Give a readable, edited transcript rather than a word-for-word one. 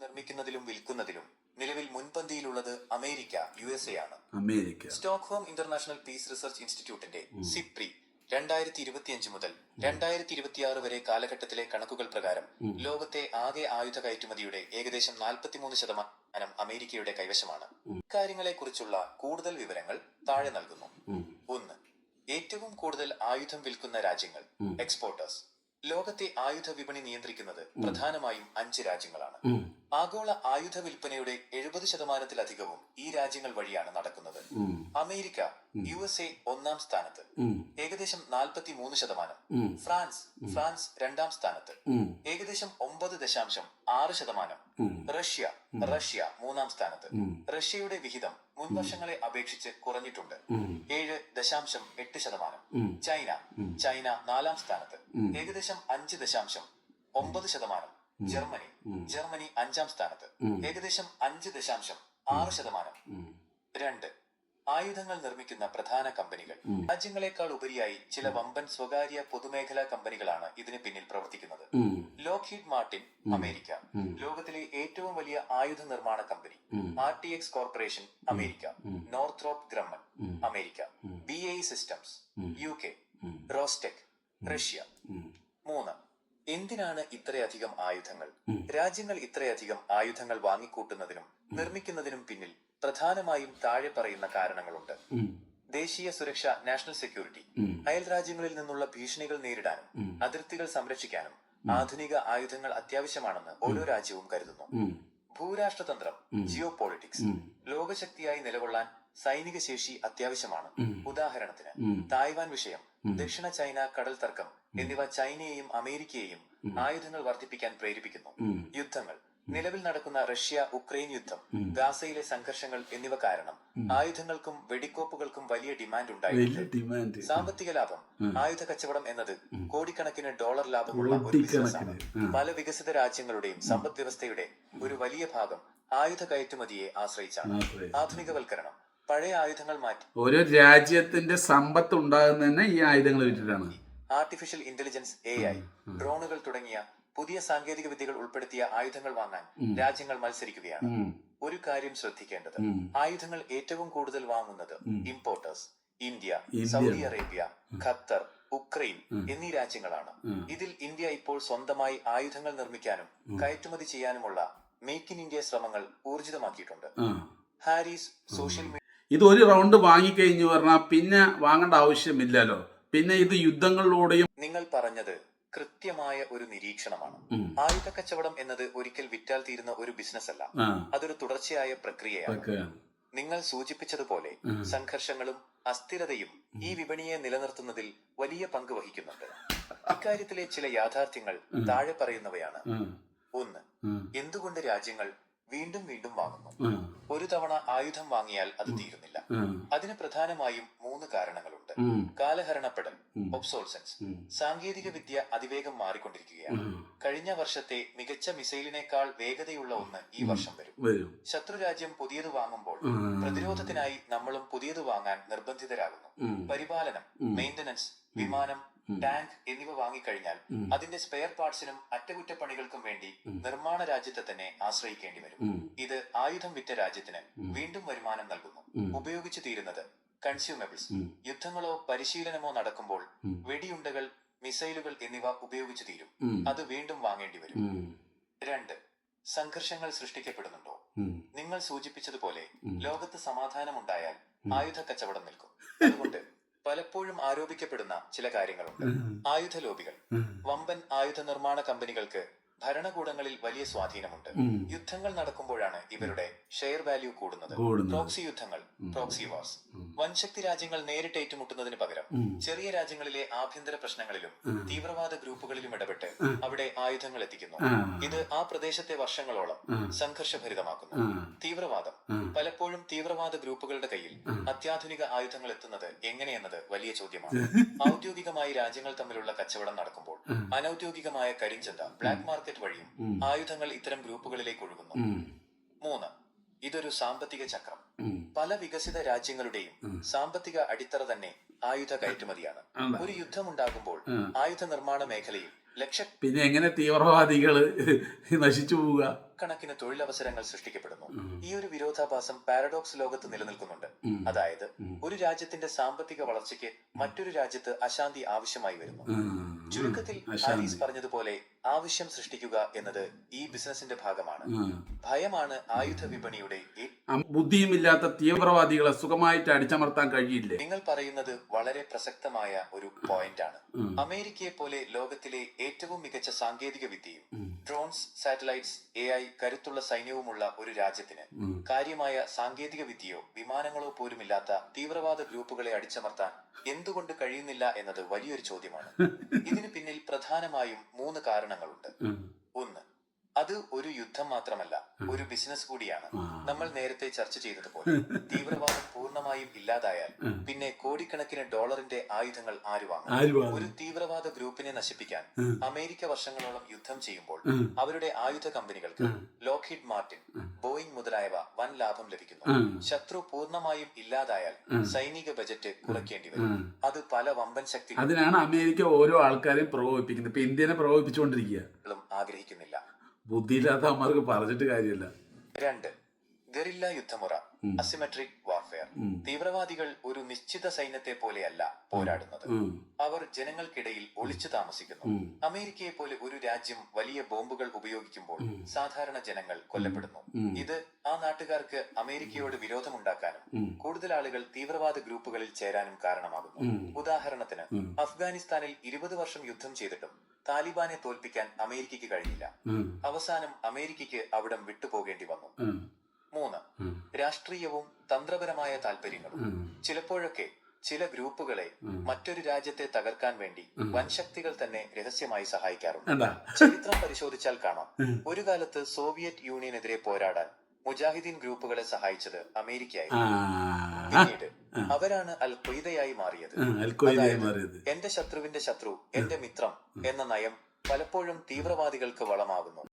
നിർമ്മിക്കുന്നതിലും വിൽക്കുന്നതിലും നിലവിൽ മുൻപന്തിയിലുള്ളത് America, USA ആണ്. Stockholm international piece research ഇൻസ്റ്റിറ്റ്യൂട്ടിന്റെ സിപ്രി 2025 മുതൽ 2026 വരെ കാലഘട്ടത്തിലെ കണക്കുകൾ പ്രകാരം ലോകത്തെ ആകെ ആയുധ കയറ്റുമതിയുടെ ഏകദേശം 43% അമേരിക്കയുടെ കൈവശമാണ്. ഇക്കാര്യങ്ങളെക്കുറിച്ചുള്ള കൂടുതൽ വിവരങ്ങൾ താഴെ നൽകുന്നു. 1. ഏറ്റവും കൂടുതൽ ആയുധം വിൽക്കുന്ന രാജ്യങ്ങൾ, എക്സ്പോർട്ടേഴ്സ്. ലോകത്തെ ആയുധ വിപണി നിയന്ത്രിക്കുന്നത് പ്രധാനമായും 5 രാജ്യങ്ങളാണ്. ആഗോള ആയുധ വിൽപ്പനയുടെ 70%-ലധികവും ഈ രാജ്യങ്ങൾ വഴിയാണ് നടക്കുന്നത്. അമേരിക്, USA ഒന്നാം സ്ഥാനത്ത്, ഏകദേശം 43%. ഫ്രാൻസ് രണ്ടാം സ്ഥാനത്ത്, ഏകദേശം 9.6%. റഷ്യ മൂന്നാം സ്ഥാനത്ത്. റഷ്യയുടെ വിഹിതം മുൻ വർഷങ്ങളെ അപേക്ഷിച്ച് കുറഞ്ഞിട്ടുണ്ട്, 7.8%. ചൈന നാലാം സ്ഥാനത്ത്, ഏകദേശം 5.9%. ജർമ്മനി അഞ്ചാം സ്ഥാനത്ത്, ഏകദേശം 5.6%. 2. ആയുധങ്ങൾ നിർമ്മിക്കുന്ന പ്രധാന കമ്പനികൾ. രാജ്യങ്ങളെക്കാൾ ഉപരിയായി ചില വമ്പൻ സ്വകാര്യ പൊതുമേഖലാ കമ്പനികളാണ് ഇതിന് പിന്നിൽ പ്രവർത്തിക്കുന്നത്. ലോക്ഹീഡ് മാർട്ടിൻ, അമേരിക്ക, ലോകത്തിലെ ഏറ്റവും വലിയ ആയുധ നിർമ്മാണ company. RTX corporation, America. Northrop Grumman, America. BAE systems, UK. Rostec, Russia. 3. എന്തിനാണ് ഇത്രയധികം ആയുധങ്ങൾ? രാജ്യങ്ങൾ ഇത്രയധികം ആയുധങ്ങൾ വാങ്ങിക്കൂട്ടുന്നതിനും നിർമ്മിക്കുന്നതിനും പിന്നിൽ പ്രധാനമായും താഴെ പറയുന്ന കാരണങ്ങളുണ്ട്. ദേശീയ സുരക്ഷ, നാഷണൽ സെക്യൂരിറ്റി. അയൽ രാജ്യങ്ങളിൽ നിന്നുള്ള ഭീഷണികൾ നേരിടാനും അതിർത്തികൾ സംരക്ഷിക്കാനും ആധുനിക ആയുധങ്ങൾ അത്യാവശ്യമാണെന്ന് ഓരോ രാജ്യവും കരുതുന്നു. ഭൂരാഷ്ട്രതന്ത്രം, ജിയോ പോളിറ്റിക്സ്. ലോകശക്തിയായി നിലകൊള്ളാൻ സൈനിക ശേഷി അത്യാവശ്യമാണ്. ഉദാഹരണത്തിന് തായ്വാൻ വിഷയം, ദക്ഷിണ ചൈന കടൽ തർക്കം എന്നിവ ചൈനയെയും അമേരിക്കയെയും ആയുധങ്ങൾ വർദ്ധിപ്പിക്കാൻ പ്രേരിപ്പിക്കുന്നു. യുദ്ധങ്ങൾ. നിലവിൽ നടക്കുന്ന റഷ്യ-ഉക്രൈൻ യുദ്ധം, ഗാസയിലെ സംഘർഷങ്ങൾ എന്നിവ കാരണം ആയുധങ്ങൾക്കും വെടിക്കോപ്പുകൾക്കും വലിയ ഡിമാൻഡ് ഉണ്ടായിട്ടുണ്ട്. സാമ്പത്തിക ലാഭം. ആയുധ കച്ചവടം എന്നത് കോടിക്കണക്കിന് ഡോളർ ലാഭമുള്ള ഒരു ബിസിനസ്സാണ്. പല വികസിത രാജ്യങ്ങളുടെയും സമ്പദ് വ്യവസ്ഥയുടെ ഒരു വലിയ ഭാഗം ആയുധ കയറ്റുമതിയെ ആശ്രയിച്ചാണ്. ആധുനികവൽക്കരണം. പഴയ ആയുധങ്ങൾ മാറ്റി ഓരോ രാജ്യത്തിന്റെ സമ്പത്ത് ഉണ്ടാകുന്ന ഈ ആയുധങ്ങൾ വിറ്റിട്ടാണ്. ആർട്ടിഫിഷ്യൽ ഇന്റലിജൻസ്, AI, ഡ്രോണുകൾ തുടങ്ങിയ പുതിയ സാങ്കേതിക വിദ്യകൾ ഉൾപ്പെടുത്തിയ ആയുധങ്ങൾ വാങ്ങാൻ രാജ്യങ്ങൾ മത്സരിക്കുകയാണ്. ഒരു കാര്യം ശ്രദ്ധിക്കേണ്ടത്, ആയുധങ്ങൾ ഏറ്റവും കൂടുതൽ വാങ്ങുന്നത് importers, India, Saudi Arabia, Qatar, Ukraine എന്നീ രാജ്യങ്ങളാണ്. ഇതിൽ ഇന്ത്യ ഇപ്പോൾ സ്വന്തമായി ആയുധങ്ങൾ നിർമ്മിക്കാനും കയറ്റുമതി ചെയ്യാനുമുള്ള മേക്ക് ഇൻ ഇന്ത്യ ശ്രമങ്ങൾ ഊർജിതമാക്കിയിട്ടുണ്ട്. Haris social media. ഇത് ഒരു റൗണ്ട് വാങ്ങിക്കഴിഞ്ഞു പറഞ്ഞാൽ പിന്നെ വാങ്ങേണ്ട ആവശ്യമില്ലല്ലോ. പിന്നെ ഇത് യുദ്ധങ്ങളിലൂടെയും. നിങ്ങൾ പറഞ്ഞത് കൃത്യമായ ഒരു നിരീക്ഷണമാണ്. ആയുധ കച്ചവടം എന്നത് ഒരിക്കൽ വിറ്റാൽ തീരുന്ന ഒരു ബിസിനസ് അല്ല, അതൊരു തുടർച്ചയായ പ്രക്രിയയാണ്. നിങ്ങൾ സൂചിപ്പിച്ചതുപോലെ സംഘർഷങ്ങളും അസ്ഥിരതയും ഈ വിപണിയെ നിലനിർത്തുന്നതിൽ വലിയ പങ്ക് വഹിക്കുന്നുണ്ട്. ഇക്കാര്യത്തിലെ ചില യാഥാർത്ഥ്യങ്ങൾ താഴെ പറയുന്നവയാണ്. 1. എന്തുകൊണ്ട് രാജ്യങ്ങൾ വീണ്ടും വീണ്ടും വാങ്ങുന്നു? ഒരു തവണ ആയുധം വാങ്ങിയാൽ അത് തീരുന്നില്ല. അതിന് പ്രധാനമായും 3 കാരണങ്ങളുണ്ട്. കാലഹരണപ്പെടൽ, ഒബ്സോൾസൻസ്. സാങ്കേതിക വിദ്യ അതിവേഗം മാറിക്കൊണ്ടിരിക്കുകയാണ്. കഴിഞ്ഞ വർഷത്തെ മികച്ച മിസൈലിനേക്കാൾ വേഗതയുള്ള ഒന്ന് ഈ വർഷം വരും. ശത്രുരാജ്യം പുതിയത് വാങ്ങുമ്പോൾ പ്രതിരോധത്തിനായി നമ്മളും പുതിയത് വാങ്ങാൻ നിർബന്ധിതരാകുന്നു. പരിപാലനം, മെയിന്റനൻസ്, വിമാനം, ടാങ്ക് എന്നിവ വാങ്ങിക്കഴിഞ്ഞാൽ അതിന്റെ സ്പെയർ പാർട്സിനും അറ്റകുറ്റപ്പണികൾക്കും വേണ്ടി നിർമ്മാണ രാജ്യത്തെ തന്നെ ആശ്രയിക്കേണ്ടി വരും. ഇത് ആയുധം വിറ്റ രാജ്യത്തിന് വീണ്ടും വരുമാനം നൽകുന്നു. ഉപയോഗിച്ചു തീരുന്നത് കൺസ്യൂമബിൾസ്. യുദ്ധങ്ങളോ പരിശീലനമോ നടക്കുമ്പോൾ വെടിയുണ്ടകൾ, മിസൈലുകൾ എന്നിവ ഉപയോഗിച്ചു തീരും. അത് വീണ്ടും വാങ്ങേണ്ടി വരും. 2. സംഘർഷങ്ങൾ സൃഷ്ടിക്കപ്പെടുന്നുണ്ടോ? നിങ്ങൾ സൂചിപ്പിച്ചതുപോലെ ലോകത്ത് സമാധാനമുണ്ടായാൽ ആയുധ കച്ചവടം നിൽക്കും. അതുകൊണ്ട് പലപ്പോഴും ആരോപിക്കപ്പെടുന്ന ചില കാര്യങ്ങളുണ്ട്. ആയുധ ലോബികൾ. വമ്പൻ ആയുധ നിർമ്മാണ കമ്പനികൾക്ക് ഭരണകൂടങ്ങളിൽ വലിയ സ്വാധീനമുണ്ട്. യുദ്ധങ്ങൾ നടക്കുമ്പോഴാണ് ഇവരുടെ ഷെയർ വാല്യൂ കൂടുന്നത്. പ്രോക്സി യുദ്ധങ്ങൾ, പ്രോക്സി വാർസ്. വൻശക്തി രാജ്യങ്ങൾ നേരിട്ട് ഏറ്റുമുട്ടുന്നതിന് പകരം ചെറിയ രാജ്യങ്ങളിലെ ആഭ്യന്തര പ്രശ്നങ്ങളിലും തീവ്രവാദ ഗ്രൂപ്പുകളിലും ഇടപെട്ട് അവിടെ ആയുധങ്ങൾ എത്തിക്കുന്നു. ഇത് ആ പ്രദേശത്തെ വർഷങ്ങളോളം സംഘർഷഭരിതമാക്കുന്നു. തീവ്രവാദം. പലപ്പോഴും തീവ്രവാദ ഗ്രൂപ്പുകളുടെ കയ്യിൽ അത്യാധുനിക ആയുധങ്ങൾ എത്തുന്നത് എങ്ങനെയെന്നത് വലിയ ചോദ്യമാണ്. ഔദ്യോഗികമായി രാജ്യങ്ങൾ തമ്മിലുള്ള കച്ചവടം നടക്കുമ്പോൾ അനൌദ്യോഗികമായ കരിഞ്ചന്ത, ബ്ലാക്ക് മാർക്കറ്റ് വഴിയും ആയുധങ്ങൾ ഇത്തരം ഗ്രൂപ്പുകളിലേക്ക് ഒഴുകുന്നു. 3. ഇതൊരു സാമ്പത്തിക ചക്രം. പല വികസിത രാജ്യങ്ങളുടെയും സാമ്പത്തിക അടിത്തറ തന്നെ ആയുധ കയറ്റുമതിയാണ്. ഒരു യുദ്ധമുണ്ടാകുമ്പോൾ ആയുധ നിർമ്മാണ മേഖലയിൽ പിന്നെ എങ്ങനെ തീവ്രവാദികള് നശിച്ചു പോവുക? കണക്കിന് തൊഴിലവസരങ്ങൾ സൃഷ്ടിക്കപ്പെടുന്നു. ഈ ഒരു വിരോധാഭാസം പാരഡോക്സ് ലോകത്ത് നിലനിൽക്കുന്നുണ്ട്. അതായത് ഒരു രാജ്യത്തിന്റെ സാമ്പത്തിക വളർച്ചയ്ക്ക് മറ്റൊരു രാജ്യത്ത് അശാന്തി ആവശ്യമായി വരുന്നു. ചുരുക്കത്തിൽ ഹാരിസ് പറഞ്ഞതുപോലെ ആവശ്യം സൃഷ്ടിക്കുക എന്നത് ഈ ബിസിനസിന്റെ ഭാഗമാണ്. ഭയമാണ് ആയുധ വിപണിയുടെ ബുദ്ധിയുമില്ലാത്ത തീവ്രവാദികളെ സുഖമായിട്ട് അടിച്ചമർത്താൻ കഴിയില്ലേ? നിങ്ങൾ പറയുന്നത് വളരെ പ്രസക്തമായ ഒരു പോയിന്റ് ആണ്. അമേരിക്കയെ പോലെ ലോകത്തിലെ ഏറ്റവും മികച്ച സാങ്കേതിക വിദ്യയും ഡ്രോൺസ്, സാറ്റലൈറ്റ്സ്, AI കരുത്തുള്ള സൈന്യവുമുള്ള ഒരു രാജ്യത്തിന് കാര്യമായ സാങ്കേതിക വിദ്യയോ വിമാനങ്ങളോ പോലുമില്ലാത്ത തീവ്രവാദ ഗ്രൂപ്പുകളെ അടിച്ചമർത്താൻ എന്തുകൊണ്ട് കഴിയുന്നില്ല എന്നത് വലിയൊരു ചോദ്യമാണ്. ഇതിന് പിന്നിൽ പ്രധാനമായും 3 കാരണങ്ങളുണ്ട്. 1. അത് ഒരു യുദ്ധം മാത്രമല്ല, ഒരു ബിസിനസ് കൂടിയാണ്. നമ്മൾ നേരത്തെ ചർച്ച ചെയ്തതുപോലെ തീവ്രവാദം പൂർണ്ണമായും ഇല്ലാതായാൽ പിന്നെ കോടിക്കണക്കിന് ഡോളറിന്റെ ആയുധങ്ങൾ ആര് വാങ്ങും? ഒരു തീവ്രവാദ ഗ്രൂപ്പിനെ നശിപ്പിക്കാൻ അമേരിക്ക വർഷങ്ങളോളം യുദ്ധം ചെയ്യുമ്പോൾ അവരുടെ ആയുധ കമ്പനികൾക്ക് ലോക്ഹീഡ് മാർട്ടിൻ, ബോയിങ് മുതലായവ വൻ ലാഭം ലഭിക്കുന്നു. ശത്രു പൂർണ്ണമായും ഇല്ലാതായാൽ സൈനിക ബജറ്റ് കുറയ്ക്കേണ്ടി വരും. അത് പല വമ്പൻ ശക്തികളും അതിനാണ് അമേരിക്ക ഓരോ ആൾക്കാരെയും പ്രകോപിപ്പിക്കുന്നത്. ഇപ്പൊ ഇന്ത്യനെ പ്രകോപിപ്പിച്ചുകൊണ്ടിരിക്കുക. ആഗ്രഹിക്കുന്നില്ല. ബുദ്ധിയില്ലാത്ത അമ്മമാർക്ക് പറഞ്ഞിട്ട് കാര്യമില്ല. 2. ഗറില്ല യുദ്ധമുറ, അസിമെട്രിക് വാർഫെയർ. തീവ്രവാദികൾ ഒരു നിശ്ചിത സൈന്യത്തെ പോലെയല്ല പോരാടുന്നത്. അവർ ജനങ്ങൾക്കിടയിൽ ഒളിച്ചു താമസിക്കുന്നു. അമേരിക്കയെ പോലെ ഒരു രാജ്യം വലിയ ബോംബുകൾ ഉപയോഗിക്കുമ്പോൾ സാധാരണ ജനങ്ങൾ കൊല്ലപ്പെടുന്നു. ഇത് ആ നാട്ടുകാർക്ക് അമേരിക്കയോട് വിരോധമുണ്ടാക്കാനും കൂടുതൽ ആളുകൾ തീവ്രവാദ ഗ്രൂപ്പുകളിൽ ചേരാനും കാരണമാകുന്നു. ഉദാഹരണത്തിന്, അഫ്ഗാനിസ്ഥാനിൽ 20 വർഷം യുദ്ധം ചെയ്തിട്ടും താലിബാനെ തോൽപ്പിക്കാൻ അമേരിക്കയ്ക്ക് കഴിഞ്ഞില്ല. അവസാനം അമേരിക്കയ്ക്ക് അവിടം വിട്ടുപോകേണ്ടി വന്നു. 3. രാഷ്ട്രീയവും തന്ത്രപരമായ താല്പര്യങ്ങളും. ചിലപ്പോഴൊക്കെ ചില ഗ്രൂപ്പുകളെ മറ്റൊരു രാജ്യത്തെ തകർക്കാൻ വേണ്ടി വൻശക്തികൾ തന്നെ രഹസ്യമായി സഹായിക്കാറുണ്ട്. ചരിത്രം പരിശോധിച്ചാൽ കാണാം, ഒരു കാലത്ത് സോവിയറ്റ് യൂണിയനെതിരെ പോരാടാൻ മുജാഹിദീൻ ഗ്രൂപ്പുകളെ സഹായിച്ചത് അമേരിക്കയായിരുന്നു. പിന്നീട് അവരാണ് അൽ ഖ്വയ്ദയായി മാറിയത്. എന്റെ ശത്രുവിന്റെ ശത്രു എന്റെ മിത്രം എന്ന നയം പലപ്പോഴും തീവ്രവാദികൾക്ക് വളമാകുന്നു.